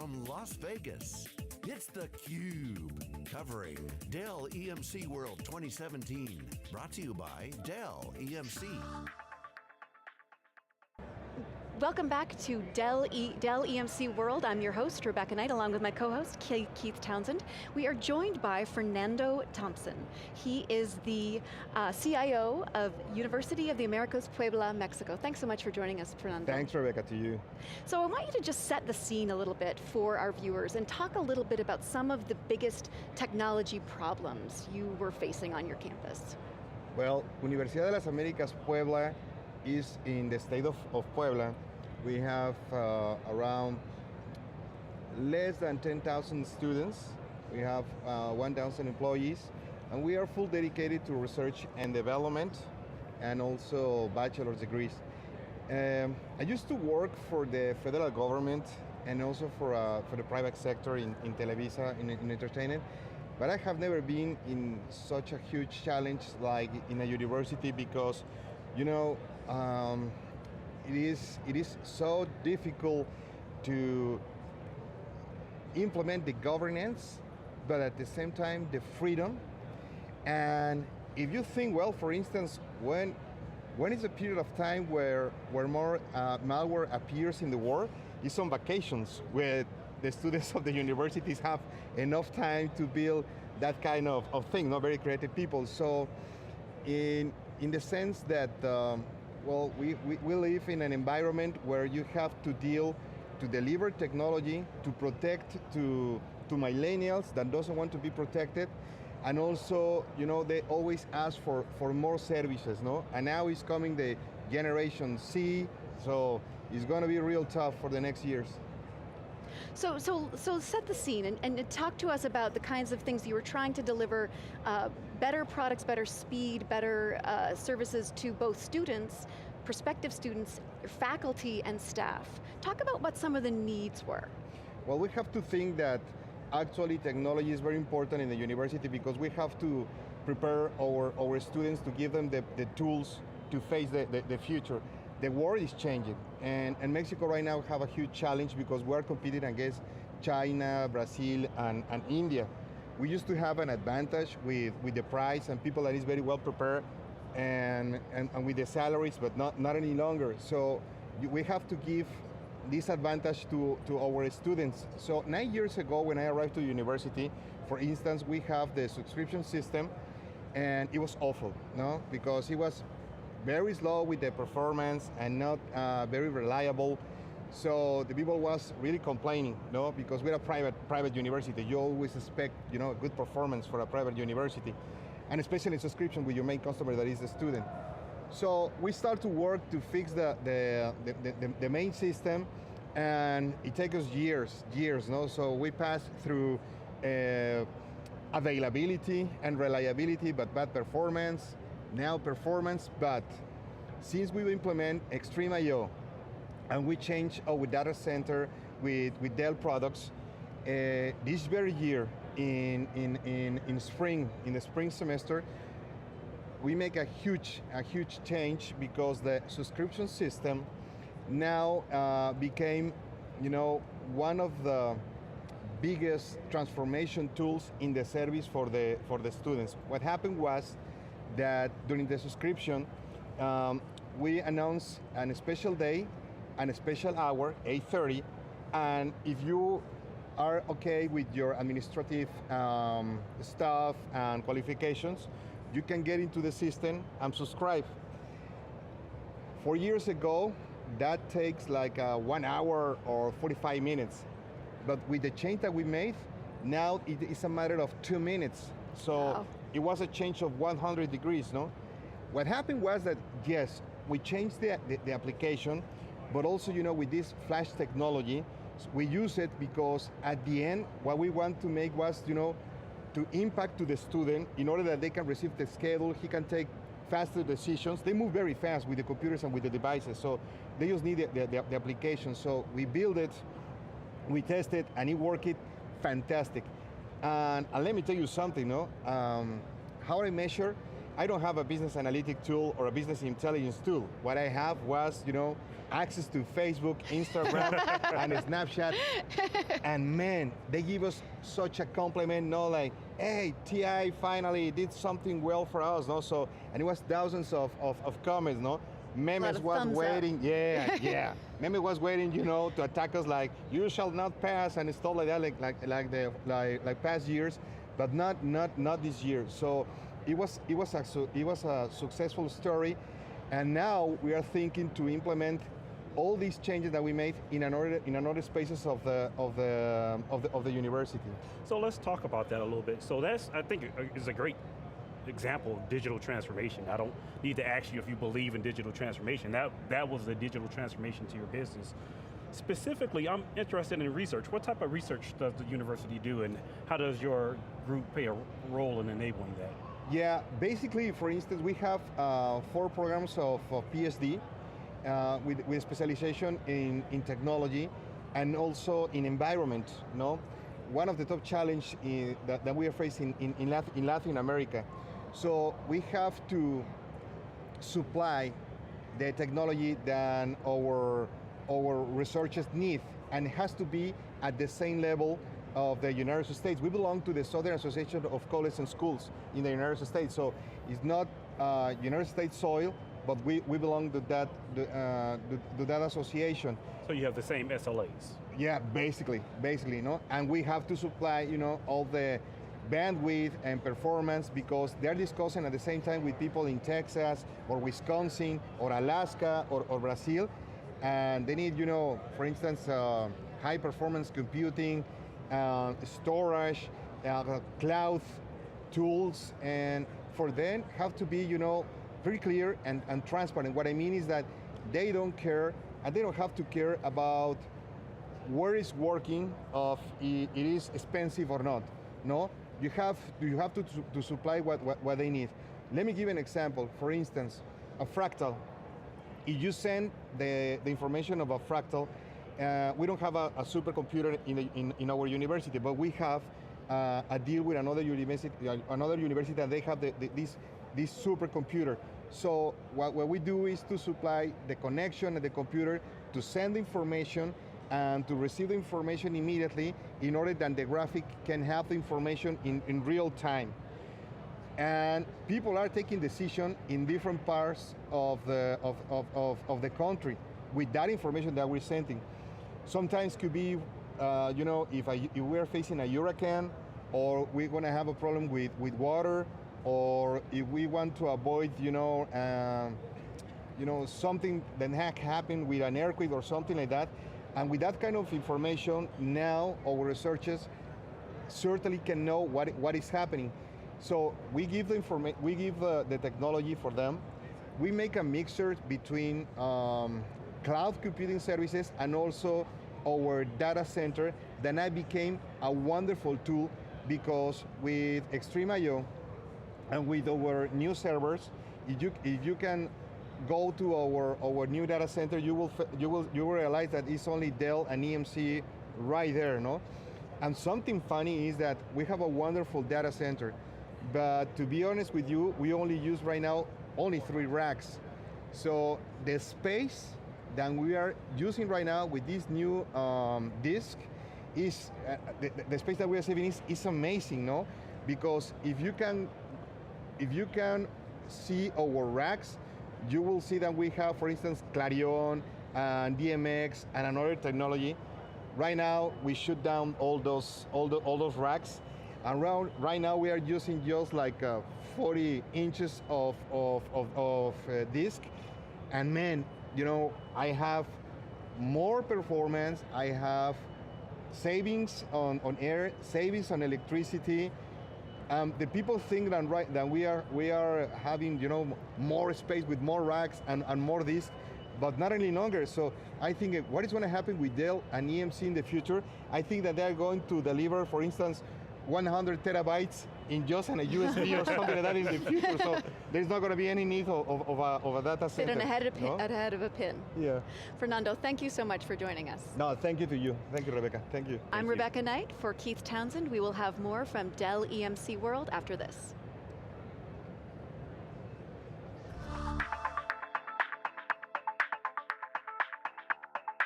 from Las Vegas. It's theCUBE, covering Dell EMC World 2017. Brought to you by Dell EMC. Welcome back to Dell EMC World. I'm your host, Rebecca Knight, along with my co-host, Keith Townsend. We are joined by Fernando Thompson. He is the CIO of University of the Americas, Puebla, Mexico. Thanks so much for joining us, Fernando. Thanks, Rebecca, to you. So I want you to just set the scene a little bit for our viewers and talk a little bit about some of the biggest technology problems you were facing on your campus. Well, Universidad de las Américas, Puebla is in the state of Puebla. We have around less than 10,000 students. We have 1,000 employees, and we are full dedicated to research and development, and also bachelor's degrees. I used to work for the federal government and also for the private sector in Televisa, in entertainment, but I have never been in such a huge challenge like in a university because, you know, it is so difficult to implement the governance, but at the same time the freedom. And if you think, well, for instance, when is a period of time where more malware appears in the world, it's on vacations, where the students of the universities have enough time to build that kind of thing, not very creative people. So in the sense that well, we live in an environment where you have to deliver technology, to protect to millennials that doesn't want to be protected, and also, you know, they always ask for more services, no? And now is coming the Generation C, so it's going to be real tough for the next years. So set the scene and talk to us about the kinds of things you were trying to deliver, better products, better speed, better services to both students, prospective students, faculty and staff. Talk about what some of the needs were. Well, we have to think that actually technology is very important in the university because we have to prepare our students to give them the tools to face the future. The world is changing, and Mexico right now have a huge challenge because we're competing against China, Brazil, and India. We used to have an advantage with the price and people that is very well prepared and with the salaries, but not any longer. So we have to give this advantage to our students. So 9 years ago when I arrived to university, for instance, we have the subscription system, and it was awful, no? Because it was very slow with the performance and not very reliable. So the people was really complaining, no? Because we're a private university. You always expect, you know, good performance for a private university, and especially in subscription with your main customer that is the student. So we start to work to fix the main system, and it takes us years, no? So we pass through availability and reliability, but bad performance, now performance, but since we implement Extreme I/O and we change our data center with Dell products, this very year in the spring semester, we make a huge change because the subscription system now became, you know, one of the biggest transformation tools in the service for the students. What happened was that during the subscription, we announced a special day and a special hour, 8:30, and if you are okay with your administrative stuff and qualifications, you can get into the system and subscribe. 4 years ago, that takes like 1 hour or 45 minutes. But with the change that we made, now it is a matter of 2 minutes. So wow. It was a change of 100 degrees, no? What happened was that, yes, we changed the application, but also, you know, with this flash technology, we use it because at the end, what we want to make was, you know, to impact to the student in order that they can receive the schedule, he can take faster decisions. They move very fast with the computers and with the devices, so they just need the application. So we build it, we test it, and it worked fantastic. And let me tell you something, no? How I measure, I don't have a business analytic tool or a business intelligence tool. What I have was, access to Facebook, Instagram, and Snapchat. And man, they give us such a compliment, like, hey, TI finally did something well for us, no? So, and it was thousands of comments, no? Memes was waiting, yeah. Memes was waiting, to attack us like, you shall not pass, and stuff like that, like past years, but not this year. So it was a successful story, and now we are thinking to implement all these changes that we made in another spaces of the university. So let's talk about that a little bit. So that's, I think, is a great example of digital transformation. I don't need to ask you if you believe in digital transformation. That was the digital transformation to your business. Specifically, I'm interested in research. What type of research does the university do, and how does your group play a role in enabling that? Yeah, basically, for instance, we have 4 programs of PhD with specialization in technology and also in environment. One of the top challenges that we are facing in Latin America. So we have to supply the technology that our researchers need, and it has to be at the same level of the United States. We belong to the Southern Association of Colleges and Schools in the United States, so it's not United States soil, but we belong to that association. So you have the same SLAs? Yeah, basically, and we have to supply, all the bandwidth and performance, because they're discussing at the same time with people in Texas or Wisconsin or Alaska or Brazil, and they need, for instance, high performance computing, storage, cloud tools, and for them have to be, very clear and transparent. What I mean is that they don't care, and they don't have to care about where it's working, if it is expensive or not. No, you have to supply what they need. Let me give an example. For instance, a fractal. If you send the information of a fractal, we don't have a supercomputer in our university, but we have a deal with another university that they have this supercomputer. So what we do is to supply the connection and the computer to send information and to receive the information immediately in order that the graphic can have the information in real time. And people are taking decisions in different parts of the country with that information that we're sending. Sometimes could be, if we're facing a hurricane, or we're going to have a problem with water, or if we want to avoid, something that happened with an earthquake or something like that. And with that kind of information, now our researchers certainly can know what is happening. So we give the technology for them. We make a mixture between cloud computing services and also our data center. Then I became a wonderful tool, because with Extreme.io and with our new servers, if you can go to our new data center, you will realize that it's only Dell and EMC right there, no? And something funny is that we have a wonderful data center, but to be honest with you, we only use right now only 3 racks. So the space that we are using right now with this new disk is the space that we are saving is amazing, no? Because if you can see our racks, you will see that we have, for instance, Clarion and DMX and another technology. Right now, we shut down all those racks, and right now we are using just like 40 inches of disk. And man, I have more performance. I have savings on air, savings on electricity. The people think that we are having more space with more racks and more disks, but not any longer. So I think what is going to happen with Dell and EMC in the future, I think that they're going to deliver, for instance, 100 terabytes in just a USB or something like that in the future. So there's not going to be any need of a data center. Sit ahead of a pin. Yeah. Fernando, thank you so much for joining us. No, thank you to you. Thank you, Rebecca. Thank you. I'm Rebecca Knight for Keith Townsend. We will have more from Dell EMC World after this.